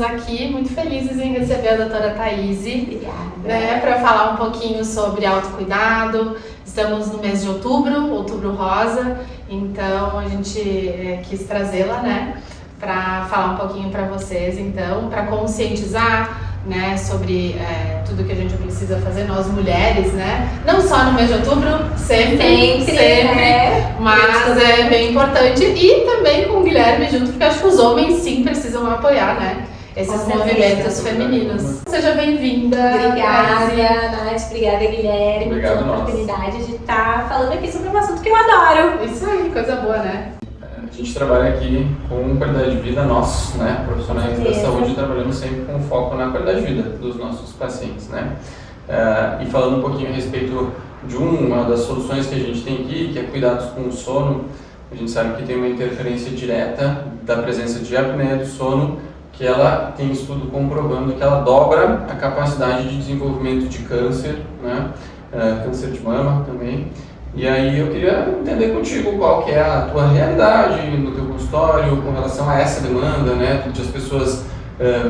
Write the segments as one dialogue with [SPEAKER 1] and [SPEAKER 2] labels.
[SPEAKER 1] aqui muito felizes em receber a doutora Thaíse.
[SPEAKER 2] Obrigada.
[SPEAKER 1] Para falar um pouquinho sobre autocuidado. Estamos no mês de outubro rosa, então a gente quis trazê-la, para falar um pouquinho para vocês, então, para conscientizar, sobre tudo que a gente precisa fazer, nós mulheres, não só no mês de outubro, sempre, mas é bem importante, e também com o Guilherme junto, porque acho que os homens sim precisam apoiar, esses movimentos femininos. Seja bem-vinda.
[SPEAKER 2] Obrigada, Nath. Obrigada, Guilherme,
[SPEAKER 3] Obrigado,
[SPEAKER 2] pela oportunidade de estar falando aqui sobre um assunto que eu adoro.
[SPEAKER 1] Isso aí, coisa boa,
[SPEAKER 3] A gente trabalha aqui com qualidade de vida, nós, profissionais da saúde, trabalhamos sempre com foco na qualidade de vida dos nossos pacientes, E falando um pouquinho a respeito de uma das soluções que a gente tem aqui, que é cuidados com o sono, a gente sabe que tem uma interferência direta da presença de apneia do sono, que ela tem estudo comprovando que ela dobra a capacidade de desenvolvimento de câncer, câncer de mama também. E aí eu queria entender contigo qual que é a tua realidade no teu consultório com relação a essa demanda, de as pessoas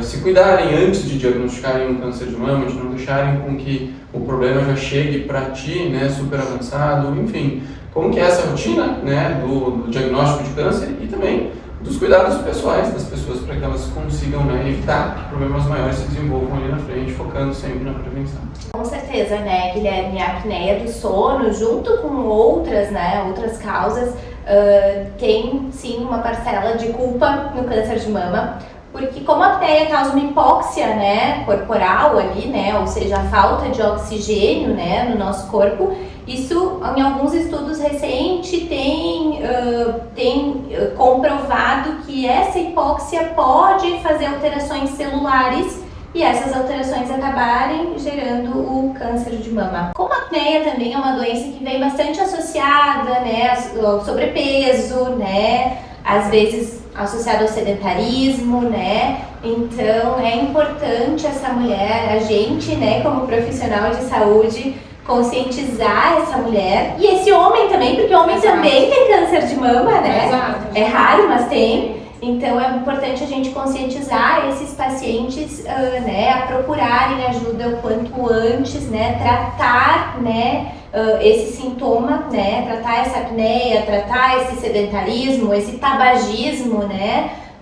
[SPEAKER 3] se cuidarem antes de diagnosticarem um câncer de mama, de não deixarem com que o problema já chegue para ti, super avançado, enfim. Como que é essa rotina, do diagnóstico de câncer e também dos cuidados pessoais das pessoas para que elas consigam evitar que problemas maiores se desenvolvam ali na frente, focando sempre na prevenção.
[SPEAKER 2] Com certeza, Guilherme, a apneia do sono, junto com outras causas, tem sim uma parcela de culpa no câncer de mama, porque como a apneia causa uma hipóxia, corporal ali, ou seja, a falta de oxigênio, no nosso corpo, isso em alguns estudos recentes tem comprovado que essa hipóxia pode fazer alterações celulares e essas alterações acabarem gerando o câncer de mama. Como a apneia também é uma doença que vem bastante associada, ao sobrepeso, às vezes associado ao sedentarismo, então é importante essa mulher, a gente, como profissional de saúde, conscientizar essa mulher e esse homem também, porque o homem também tem câncer de mama, É raro, mas tem. Então é importante a gente conscientizar esses pacientes, a procurarem ajuda o quanto antes, tratar, esse sintoma, tratar essa apneia, tratar esse sedentarismo, esse tabagismo,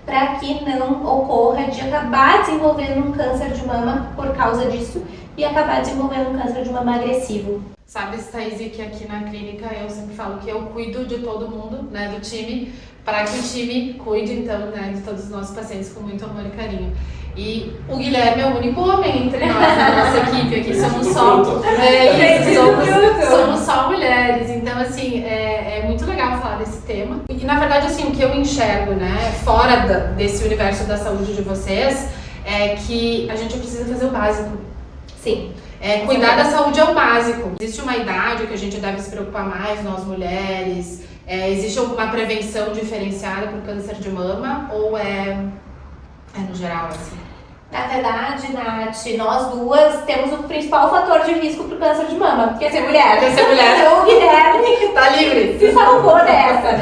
[SPEAKER 2] para que não ocorra de acabar desenvolvendo um câncer de mama por causa disso e acabar desenvolvendo um câncer de mama agressivo.
[SPEAKER 1] Sabe, Thaíse, que aqui na clínica eu sempre falo que eu cuido de todo mundo, do time, para que o time cuide, então, de todos os nossos pacientes com muito amor e carinho. E o Guilherme é o único homem entre nós, na nossa equipe aqui, somos só mulheres, então, assim, é muito legal falar desse tema. E, na verdade, assim, o que eu enxergo, fora desse universo da saúde de vocês, é que a gente precisa fazer o básico.
[SPEAKER 2] Sim.
[SPEAKER 1] Cuidar da saúde é o básico. Existe uma idade que a gente deve se preocupar mais, nós mulheres? Existe alguma prevenção diferenciada para o câncer de mama ou é no geral assim?
[SPEAKER 2] Na verdade, Nath, nós duas temos o principal fator de risco para o câncer de mama, que é ser mulher. Então o Guilherme
[SPEAKER 1] tá livre.
[SPEAKER 2] Se salvou dessa,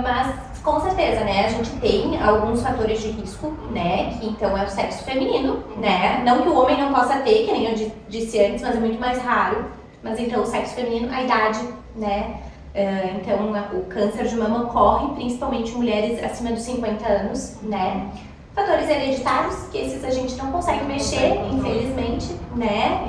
[SPEAKER 2] mas com certeza, a gente tem alguns fatores de risco, que então é o sexo feminino, não que o homem não possa ter, que nem eu disse antes, mas é muito mais raro. Mas então o sexo feminino, a idade, então o câncer de mama ocorre principalmente em mulheres acima dos 50 anos, Fatores hereditários, que esses a gente não consegue mexer, infelizmente,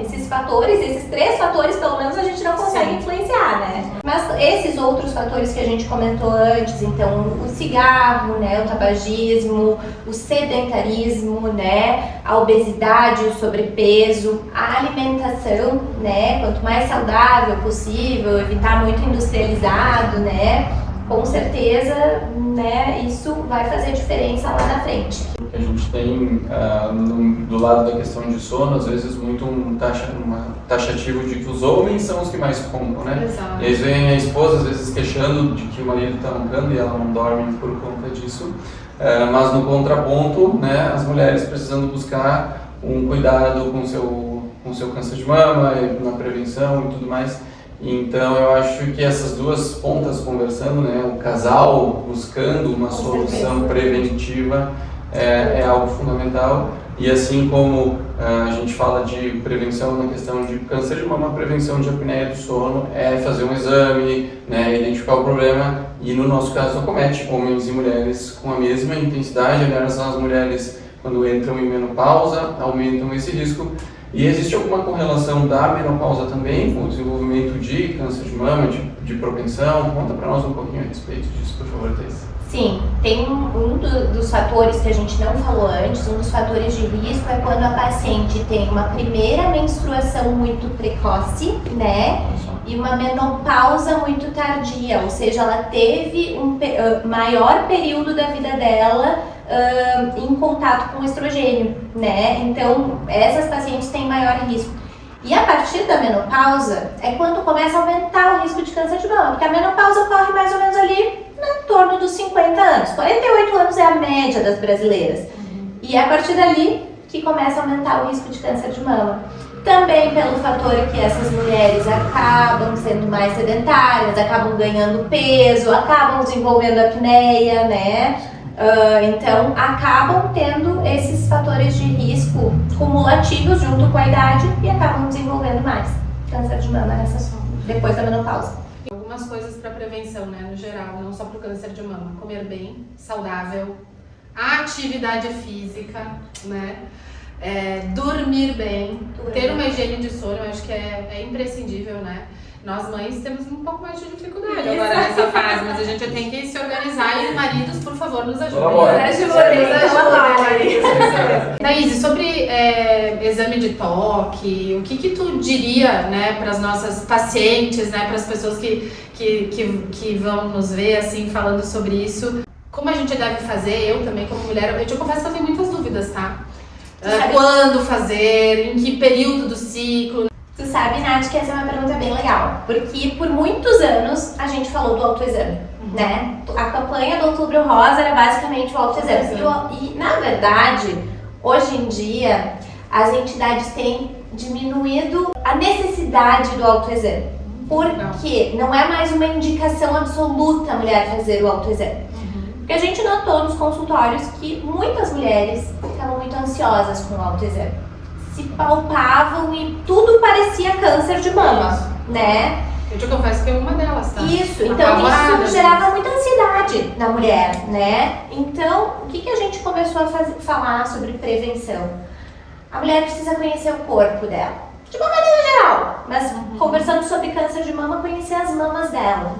[SPEAKER 2] Esses fatores, esses 3 fatores, pelo menos, a gente não consegue influenciar, Mas esses outros fatores que a gente comentou antes, então, o cigarro, o tabagismo, o sedentarismo, a obesidade, o sobrepeso, a alimentação, quanto mais saudável possível, evitar muito industrializado, com certeza, isso vai fazer diferença lá na frente.
[SPEAKER 3] A gente tem do lado da questão de sono, às vezes muito um taxativo de que os homens são os que mais compram,
[SPEAKER 1] Exato.
[SPEAKER 3] E aí vem a esposa às vezes queixando de que o marido está roncando e ela não dorme por conta disso, mas no contraponto, as mulheres precisando buscar um cuidado com o seu câncer de mama, na prevenção e tudo mais. Então eu acho que essas duas pontas conversando, o casal buscando uma solução preventiva, é algo fundamental. E assim como a gente fala de prevenção na questão de câncer de mama, prevenção de apneia do sono é fazer um exame, né, identificar o problema e no nosso caso acomete homens e mulheres com a mesma intensidade. Aliás, as mulheres quando entram em menopausa aumentam esse risco. E existe alguma correlação da menopausa também com o desenvolvimento de câncer de mama, de propensão? Conta para nós um pouquinho a respeito disso, por favor, Thais.
[SPEAKER 2] Sim, tem dos fatores que a gente não falou antes, um dos fatores de risco é quando a paciente tem uma primeira menstruação muito precoce, né? E uma menopausa muito tardia, ou seja, ela teve um maior período da vida dela em contato com o estrogênio, né? Então, essas pacientes têm maior risco. E a partir da menopausa é quando começa a aumentar o risco de câncer de mama, porque a menopausa ocorre mais ou menos ali em torno dos 50 anos. 48 anos é a média das brasileiras. E é a partir dali que começa a aumentar o risco de câncer de mama. Também pelo fator que essas mulheres acabam sendo mais sedentárias, acabam ganhando peso, acabam desenvolvendo apneia, né? Então, acabam tendo esses fatores de risco cumulativos junto com a idade e acabam desenvolvendo mais câncer de mama depois da menopausa.
[SPEAKER 1] Algumas coisas para prevenção, né, no geral, não só para o câncer de mama. Comer bem, saudável, atividade física, né? Dormir bem, ter uma higiene de sono, eu acho que é imprescindível, né? Nós mães temos um pouco mais de dificuldade agora nessa fase, mas a gente tem que se organizar e maridos, por favor, nos ajudem. Thaís, sobre exame de toque, o que tu diria, né, para as nossas pacientes, né, para as pessoas que vão nos ver assim falando sobre isso? Como a gente deve fazer? Eu também, como mulher, eu te confesso que eu tenho muitas dúvidas, tá? Quando fazer, em que período do ciclo?
[SPEAKER 2] Tu sabe, Nath, que essa é uma pergunta bem legal, porque por muitos anos a gente falou do autoexame, né? A campanha do Outubro Rosa era basicamente o autoexame. E, na verdade, hoje em dia, as entidades têm diminuído a necessidade do autoexame, porque não é mais uma indicação absoluta a mulher fazer o autoexame. Porque a gente notou nos consultórios que muitas mulheres ficavam muito ansiosas com o autoexame. Se palpavam e tudo parecia câncer de mama, né?
[SPEAKER 1] Eu te confesso que é uma delas, tá?
[SPEAKER 2] Isso, então isso gerava muita ansiedade na mulher, né? Então, o que a gente começou a falar sobre prevenção? A mulher precisa conhecer o corpo dela, de uma maneira geral, mas conversando sobre câncer de mama, conhecer as mamas dela.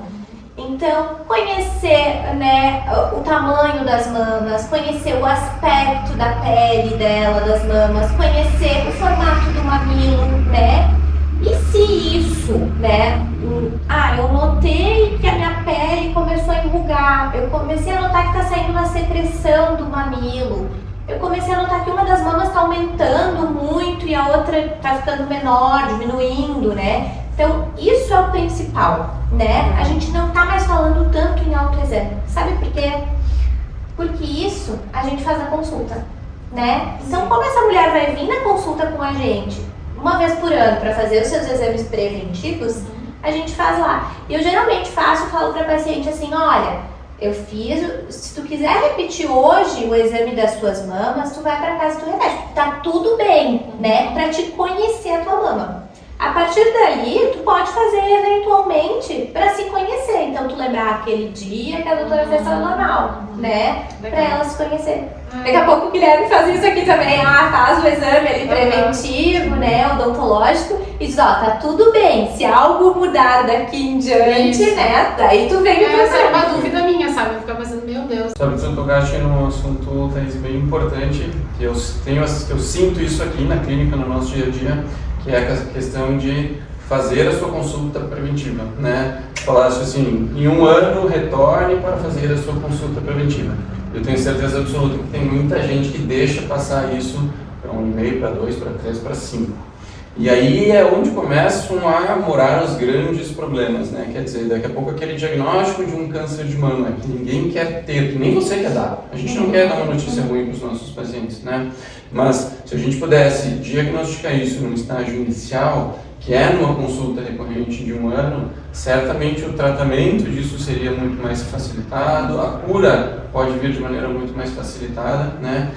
[SPEAKER 2] Então, conhecer, né, o tamanho das mamas, conhecer o aspecto da pele dela, das mamas, conhecer o formato do mamilo, né? E se isso, né, eu notei que a minha pele começou a enrugar, eu comecei a notar que está saindo uma secreção do mamilo, eu comecei a notar que uma das mamas está aumentando muito e a outra está ficando menor, diminuindo, né? Então, isso é o principal, né? A gente não tá mais falando tanto em autoexame. Sabe por quê? Porque isso a gente faz na consulta, né? Então, como essa mulher vai vir na consulta com a gente uma vez por ano para fazer os seus exames preventivos, a gente faz lá. E eu geralmente falo pra paciente assim, olha, eu fiz, se tu quiser repetir hoje o exame das tuas mamas, tu vai pra casa e tu repete. Tá tudo bem, né? Pra te conhecer a tua mama. A partir daí, tu pode fazer eventualmente para se conhecer. Então, tu lembrar aquele dia que a doutora fez ela normal, né? Para ela se conhecer. Daqui a pouco o Guilherme faz isso aqui também. Faz o exame ali preventivo, né? Odontológico. E diz, tá tudo bem. Se algo mudar daqui em diante, né? Daí tu vem pro
[SPEAKER 1] essa é uma dúvida minha, sabe? Eu ficava pensando, meu Deus.
[SPEAKER 3] Sabe, tu tocaste num assunto, Thaís, bem importante. Que eu sinto isso aqui na clínica, no nosso dia a dia, que é a questão de fazer a sua consulta preventiva, né? Falasse assim, em um ano retorne para fazer a sua consulta preventiva. Eu tenho certeza absoluta que tem muita gente que deixa passar isso para 1,5, para 2, para 3, para 5. E aí é onde começam a morar os grandes problemas, né? Quer dizer, daqui a pouco aquele diagnóstico de um câncer de mama que ninguém quer ter, que nem você quer dar. A gente não quer dar uma notícia ruim para os nossos pacientes, né? Mas se a gente pudesse diagnosticar isso num estágio inicial, que é numa consulta recorrente de 1 ano, certamente o tratamento disso seria muito mais facilitado, a cura pode vir de maneira muito mais facilitada, né?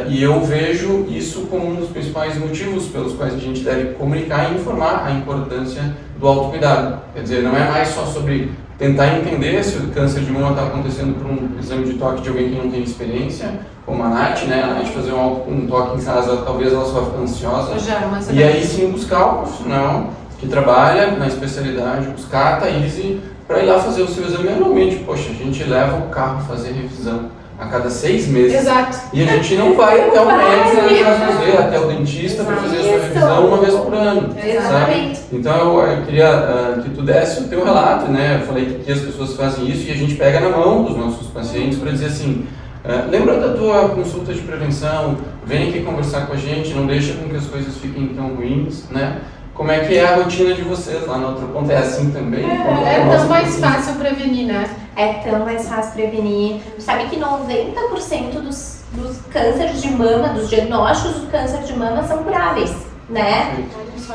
[SPEAKER 3] E eu vejo isso como um dos principais motivos pelos quais a gente deve comunicar e informar a importância do autocuidado. Quer dizer, não é mais só sobre tentar entender se o câncer de mama está acontecendo por um exame de toque de alguém que não tem experiência, como a Nath, né? A Nath fazer um toque em casa, talvez ela só fique ansiosa. E aí sim buscar o profissional que trabalha na especialidade, buscar a Thaís para ir lá fazer o seu exame anualmente. Poxa, a gente leva o carro fazer revisão a cada 6 meses.
[SPEAKER 1] Exato.
[SPEAKER 3] E a gente não vai até o médico para fazer, até o dentista para fazer a sua revisão uma vez por ano. Sabe? Então eu queria que tu desse o teu relato, né? Eu falei que as pessoas fazem isso e a gente pega na mão dos nossos pacientes para dizer assim, lembra da tua consulta de prevenção, vem aqui conversar com a gente, não deixa com que as coisas fiquem tão ruins, né? Como é que é a rotina de vocês lá no outro ponto? É assim também?
[SPEAKER 1] É tão mais fácil prevenir, né?
[SPEAKER 2] É tão mais fácil prevenir. Sabe que 90% dos cânceres de mama, dos diagnósticos do câncer de mama são curáveis, né?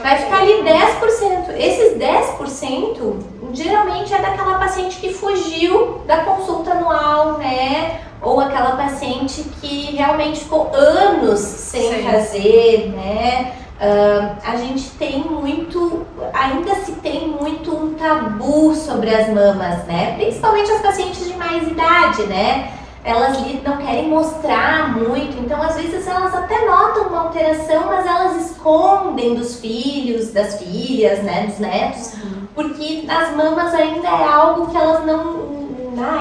[SPEAKER 2] Vai ficar ali 10%. Esses 10% geralmente é daquela paciente que fugiu da consulta anual, né? Ou aquela paciente que realmente ficou anos sem fazer, né? A gente tem ainda se tem muito um tabu sobre as mamas, né? Principalmente as pacientes de mais idade, né? Elas não querem mostrar muito, então às vezes elas até notam uma alteração, mas elas escondem dos filhos, das filhas, né? Dos netos, porque as mamas ainda é algo que elas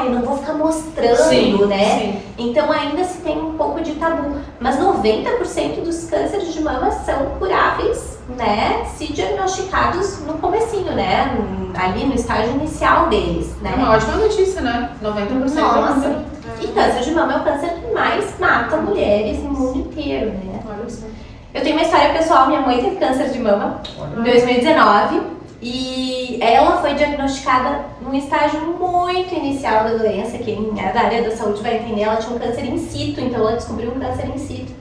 [SPEAKER 2] eu não vou ficar mostrando, né? Sim. Então ainda se tem um pouco de tabu. Mas 90% dos cânceres de mama são curáveis, né? Se diagnosticados no comecinho, né? Ali no estágio inicial deles, né?
[SPEAKER 1] É uma ótima notícia, né? 90%.
[SPEAKER 2] Nossa. E câncer de mama é o câncer que mais mata mulheres no mundo inteiro, né?
[SPEAKER 1] Olha só.
[SPEAKER 2] Eu tenho uma história pessoal, minha mãe teve câncer de mama em 2019. E ela foi diagnosticada num estágio muito inicial da doença. Quem é da área da saúde vai entender, ela tinha um câncer in situ, então ela descobriu um câncer in situ.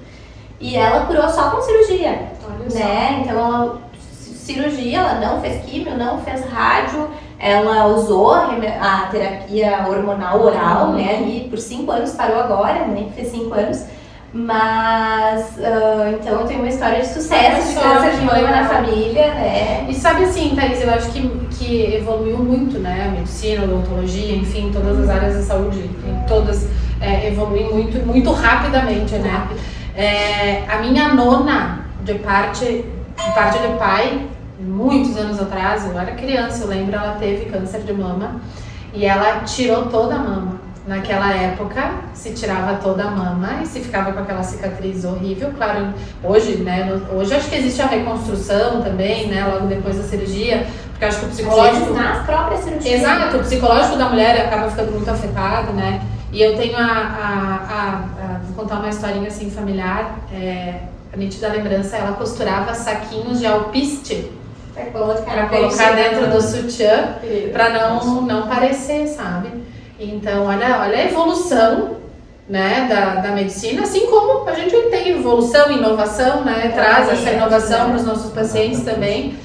[SPEAKER 2] E ela curou só com cirurgia, né? Então ela, cirurgia, ela não fez químio, não fez rádio, ela usou a terapia hormonal oral, né? Ali por 5 anos, parou agora, né? Fez 5 anos. Mas, então eu tenho uma história de sucesso de câncer de mama na família, né?
[SPEAKER 1] E sabe assim, Thaís, eu acho que evoluiu muito, né? A medicina, a odontologia, enfim, todas as áreas da saúde, todas evoluem muito, muito rapidamente, né? A minha nona, de parte de pai, muitos anos atrás, eu era criança, eu lembro, ela teve câncer de mama e ela tirou toda a mama. Naquela época, se tirava toda a mama e se ficava com aquela cicatriz horrível. Claro, hoje, né? Hoje acho que existe a reconstrução também, né? Logo depois da cirurgia, porque acho que o psicológico...
[SPEAKER 2] nas próprias cirurgias.
[SPEAKER 1] Exato, o psicológico da mulher acaba ficando muito afetado, né? E eu tenho vou contar uma historinha assim familiar, a nítida lembrança, ela costurava saquinhos de alpiste para colocar dentro do sutiã, para não parecer, sabe? Então, olha a evolução, né, da medicina, assim como a gente tem evolução e inovação, né, traz essa inovação para os nossos pacientes também,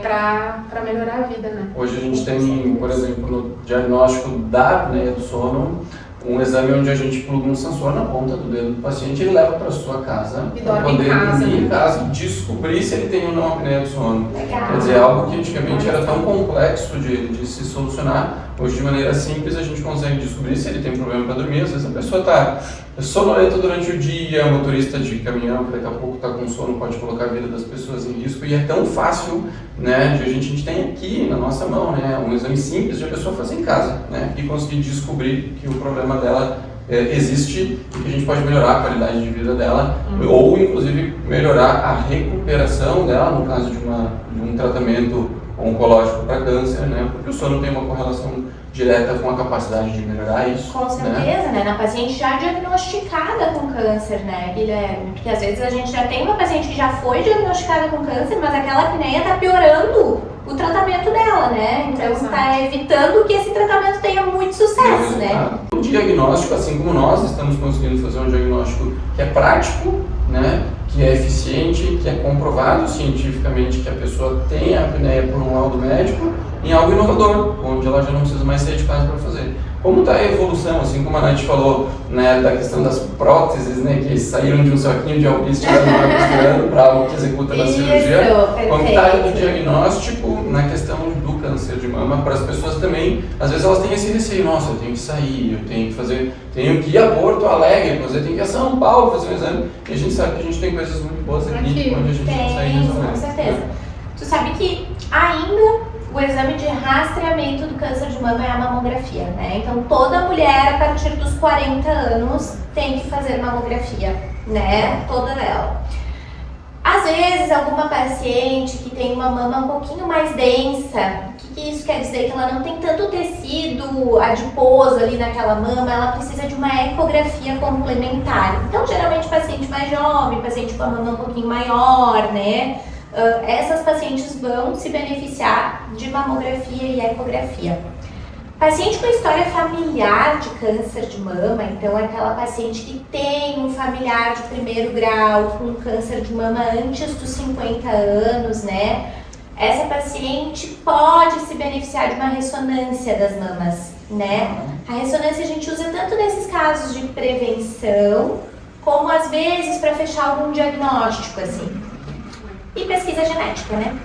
[SPEAKER 1] para melhorar a vida, né.
[SPEAKER 3] Hoje a gente tem, por exemplo, no diagnóstico da apneia do sono, um exame onde a gente pluga um sensor na ponta do dedo do paciente, ele leva para sua casa para poder dormir em casa e descobrir se ele tem ou não apneia do sono.
[SPEAKER 2] Legal.
[SPEAKER 3] Quer dizer, algo que antigamente era tão complexo de se solucionar, hoje de maneira simples a gente consegue descobrir se ele tem problema para dormir. Às vezes a pessoa está sonolenta durante o dia, motorista de caminhão que daqui a pouco está com sono, pode colocar a vida das pessoas em risco, e é tão fácil, né, a gente tem aqui na nossa mão, né, um exame simples de a pessoa fazer em casa, né, e conseguir descobrir que o problema dela existe e que a gente pode melhorar a qualidade de vida dela, ou inclusive melhorar a recuperação dela no caso de um tratamento oncológico para câncer, né, porque o sono tem uma correlação direta com a capacidade de melhorar isso.
[SPEAKER 2] Com certeza, né? Na paciente já diagnosticada com câncer, né, Guilherme? Porque às vezes a gente já tem uma paciente que já foi diagnosticada com câncer, mas aquela apneia está piorando o tratamento dela, né? Então está evitando que esse tratamento tenha muito sucesso, né?
[SPEAKER 3] O diagnóstico, assim como nós estamos conseguindo fazer um diagnóstico que é prático, né, que é eficiente, que é comprovado cientificamente que a pessoa tem a apneia por um laudo médico, em algo inovador, onde ela já não precisa mais sair de casa para fazer. Como está a evolução, assim como a Nath falou, né, da questão das próteses, né, que saíram de um saquinho de alpiste e estiveram costurando para algo que executa na cirurgia, como está o diagnóstico na questão do câncer de mama para as pessoas também, às vezes elas têm esse receio, nossa, eu tenho que sair, eu tenho que fazer, tenho que ir a Porto Alegre, eu tenho que ir a São Paulo fazer um exame, e a gente sabe que a gente tem coisas muito boas aqui onde a gente consegue resolver.
[SPEAKER 2] Com certeza. Tu sabe que ainda o exame de rastreamento do câncer de mama é a mamografia, né? Então toda mulher a partir dos 40 anos tem que fazer mamografia, né? Toda ela. Às vezes alguma paciente que tem uma mama um pouquinho mais densa, o que isso quer dizer? Que ela não tem tanto tecido adiposo ali naquela mama, ela precisa de uma ecografia complementar. Então geralmente paciente mais jovem, paciente com a mama um pouquinho maior, né? Essas pacientes vão se beneficiar de mamografia e ecografia. Paciente com história familiar de câncer de mama, então aquela paciente que tem um familiar de primeiro grau com câncer de mama antes dos 50 anos, né? Essa paciente pode se beneficiar de uma ressonância das mamas, né? A ressonância a gente usa tanto nesses casos de prevenção, como às vezes para fechar algum diagnóstico, assim. E pesquisa genética, né?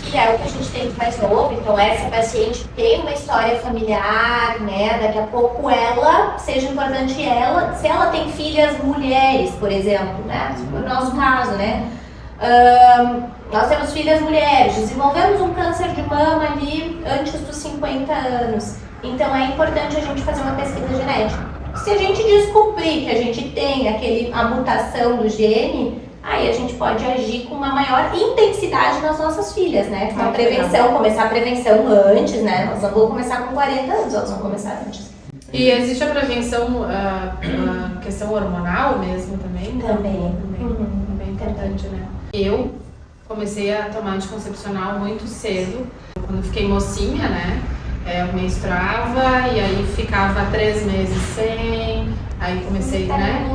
[SPEAKER 2] Que é o que a gente tem mais novo. Então essa paciente tem uma história familiar, né? Daqui a pouco ela, seja importante ela, se ela tem filhas mulheres, por exemplo, né? No nosso caso, né? Nós temos filhas mulheres, desenvolvemos um câncer de mama ali antes dos 50 anos. Então é importante a gente fazer uma pesquisa genética. Se a gente descobrir que a gente tem a mutação do gene, aí a gente pode agir com uma maior intensidade nas nossas filhas, né? Com a prevenção, começar a prevenção antes, né? Nós não vamos começar com 40 anos, elas vão começar antes.
[SPEAKER 1] E existe a prevenção, a questão hormonal mesmo também?
[SPEAKER 2] Também.
[SPEAKER 1] Bem importante, né? Eu comecei a tomar anticoncepcional muito cedo, quando fiquei mocinha, né? Eu menstruava e aí ficava 3 meses sem, aí comecei, né?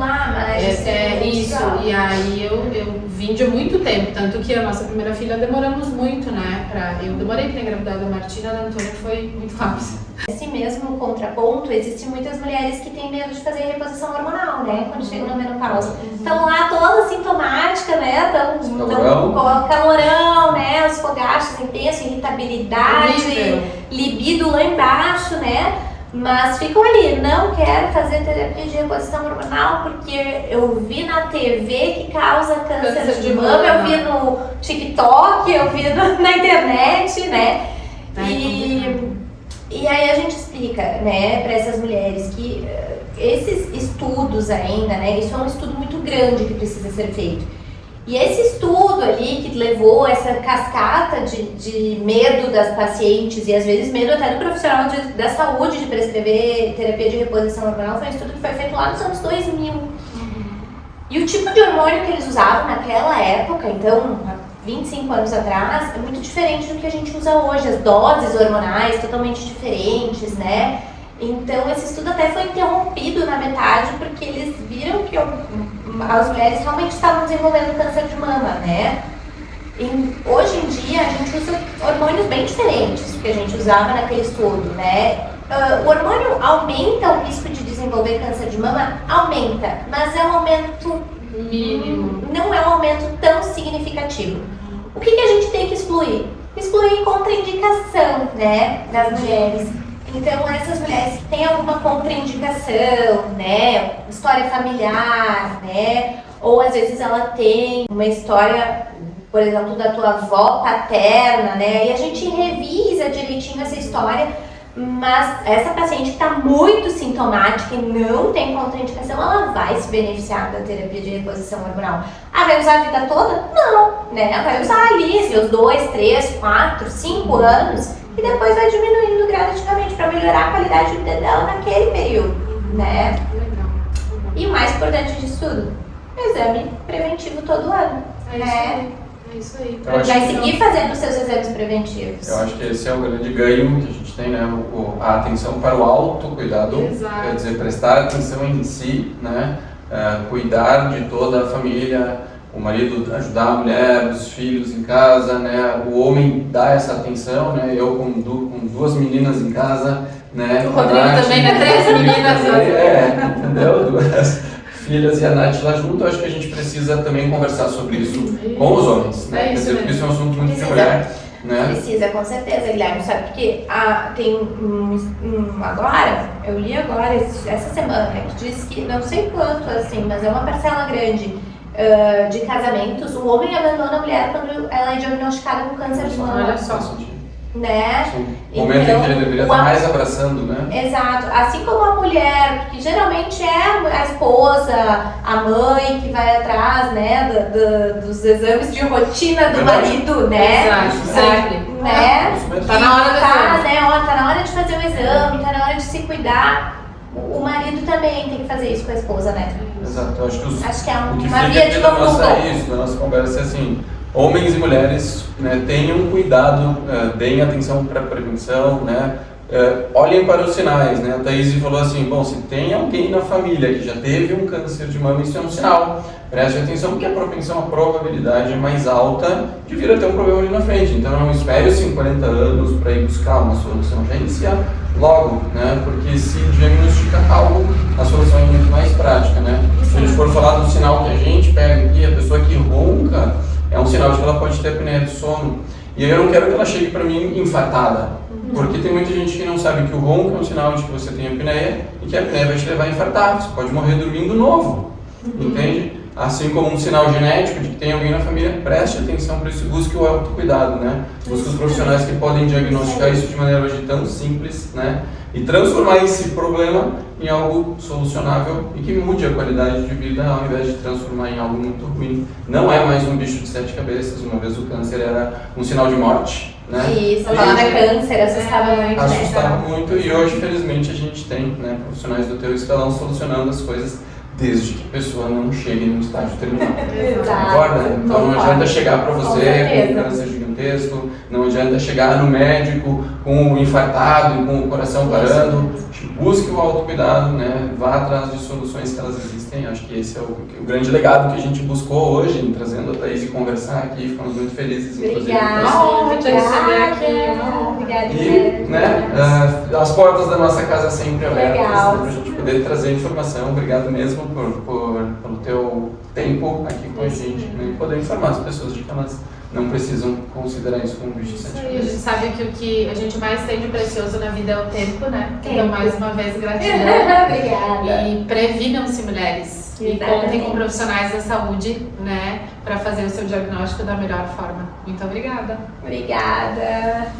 [SPEAKER 1] Isso, e aí eu vim de muito tempo, tanto que a nossa primeira filha demoramos muito, né? Eu demorei para engravidar da Martina, da Antônia foi muito rápido.
[SPEAKER 2] Esse mesmo contraponto, existem muitas mulheres que têm medo de fazer reposição hormonal, né? Quando chegam na menopausa. Estão lá toda sintomática, né? Estão com calorão, né? Os fogachos intensos, irritabilidade, libido lá embaixo, né? Mas ficam ali, não quero fazer terapia de reposição hormonal porque eu vi na TV que causa câncer de mama, eu vi no TikTok, eu vi na internet, né? E aí a gente explica, né, para essas mulheres que esses estudos ainda, né, isso é um estudo muito grande que precisa ser feito. E esse estudo ali que levou essa cascata de medo das pacientes e às vezes medo até do profissional da saúde de prescrever terapia de reposição hormonal foi um estudo que foi feito lá nos anos 2000. E o tipo de hormônio que eles usavam naquela época, então 25 anos atrás, é muito diferente do que a gente usa hoje. As doses hormonais totalmente diferentes, né? Então esse estudo até foi interrompido na metade porque eles viram que as mulheres realmente estavam desenvolvendo câncer de mama, né? Hoje em dia a gente usa hormônios bem diferentes do que a gente usava naquele estudo, né? O hormônio aumenta o risco de desenvolver câncer de mama? Aumenta, mas é um aumento mínimo, não é um aumento tão significativo. O que a gente tem que excluir? Excluir contraindicação, né, das mulheres. Então, essas mulheres que têm alguma contraindicação, né, história familiar, né, ou às vezes ela tem uma história, por exemplo, da tua avó paterna, né, e a gente revisa direitinho essa história, mas essa paciente que está muito sintomática e não tem contraindicação, ela vai se beneficiar da terapia de reposição hormonal. Ah, vai usar a vida toda? Não, né, ela vai usar ali seus 2, 3, 4, 5 anos, e depois vai diminuindo gradativamente para melhorar a qualidade de vida dela naquele período, né? E o mais importante disso tudo, exame preventivo todo ano, né?
[SPEAKER 1] É isso aí.
[SPEAKER 2] Vai seguir fazendo seus exames preventivos.
[SPEAKER 3] Eu acho que esse é o grande ganho que a gente tem, né? A atenção para o autocuidado, quer dizer, prestar atenção em si, né? cuidar de toda a família, o marido ajudar a mulher, os filhos em casa, né? O homem dar essa atenção, né? Eu com duas meninas em casa, né?
[SPEAKER 1] O Rodrigo também, né? 3 meninas.
[SPEAKER 3] Entendeu? 2 filhas e a Nath lá junto. Acho que a gente precisa também conversar sobre isso com os homens, né? Quer dizer, porque isso é um assunto muito de mulher, né?
[SPEAKER 2] Precisa, com certeza, Guilherme, sabe? Porque tem agora, eu li agora, essa semana, que diz que, não sei quanto, assim, mas é uma parcela grande de casamentos, o homem abandona a mulher quando ela é diagnosticada com câncer de mama.
[SPEAKER 1] Olha só.
[SPEAKER 2] Né?
[SPEAKER 3] O momento em que ele deveria estar mais abraçando, né?
[SPEAKER 2] Exato. Assim como a mulher, que geralmente é a esposa, a mãe que vai atrás, né, dos exames de rotina do marido, né?
[SPEAKER 1] Exato, sempre.
[SPEAKER 2] Né?
[SPEAKER 1] Tá na hora
[SPEAKER 2] tá na hora de fazer o exame, tá na hora de se cuidar. O marido também tem que fazer isso com a esposa, né?
[SPEAKER 3] Exato. Eu
[SPEAKER 2] acho que é
[SPEAKER 3] o que
[SPEAKER 2] uma
[SPEAKER 3] fica
[SPEAKER 2] via de mão dupla.
[SPEAKER 3] da nossa conversa é assim: homens e mulheres, né, tenham cuidado, deem atenção para a prevenção, né, olhem para os sinais, né? A Thaís falou assim, bom, se tem alguém na família que já teve um câncer de mama, isso é um sinal. Preste atenção porque a propensão, a probabilidade é mais alta de vir a ter um problema ali na frente. Então não espere os 50 anos para ir buscar uma solução, já inicia logo, né? Porque se diagnostica algo, a solução é muito mais prática, né? Se a gente for falar do sinal que a gente pega aqui, a pessoa que ronca, é um sinal de que ela pode ter apneia do sono. E aí eu não quero que ela chegue para mim infartada, porque tem muita gente que não sabe que o ronco é um sinal de que você tem apneia e que a apneia vai te levar a infartar. Você pode morrer dormindo novo, entende? Assim como um sinal genético de que tem alguém na família, preste atenção para isso e busque o autocuidado, né? Busque os profissionais que podem diagnosticar isso de maneira hoje tão simples, né? E transformar esse problema em algo solucionável e que mude a qualidade de vida ao invés de transformar em algo muito ruim. Não é mais um bicho de 7 cabeças, uma vez o câncer era um sinal de morte, né?
[SPEAKER 2] Isso, a palavra câncer assustava muito, né?
[SPEAKER 3] Assustava muito e hoje, felizmente, a gente tem, né, profissionais do teu escalão solucionando as coisas desde que a pessoa não chegue no estágio terminal. Concorda? Então não adianta chegar para você com câncer gigantesco, não adianta chegar no médico com o infartado e com o coração parando. Busque o autocuidado, né? Vá atrás de soluções que elas existem. Acho que esse é o grande legado que a gente buscou hoje, trazendo a Thaís e conversar aqui. Ficamos muito felizes, inclusive.
[SPEAKER 2] Obrigada.
[SPEAKER 3] E, né, as portas da nossa casa sempre abertas para a gente poder trazer informação. Obrigado mesmo pelo teu tempo aqui com a gente, né, e poder informar as pessoas de que elas não precisam considerar isso como um bicho de 7 cabeças.
[SPEAKER 1] A gente sabe que o que a gente mais tem de precioso na vida é o tempo, né? Então, mais uma vez, gratidão.
[SPEAKER 2] Obrigada.
[SPEAKER 1] E previnam-se, mulheres. E contem com profissionais da saúde, né? Para fazer o seu diagnóstico da melhor forma. Muito obrigada.
[SPEAKER 2] Obrigada.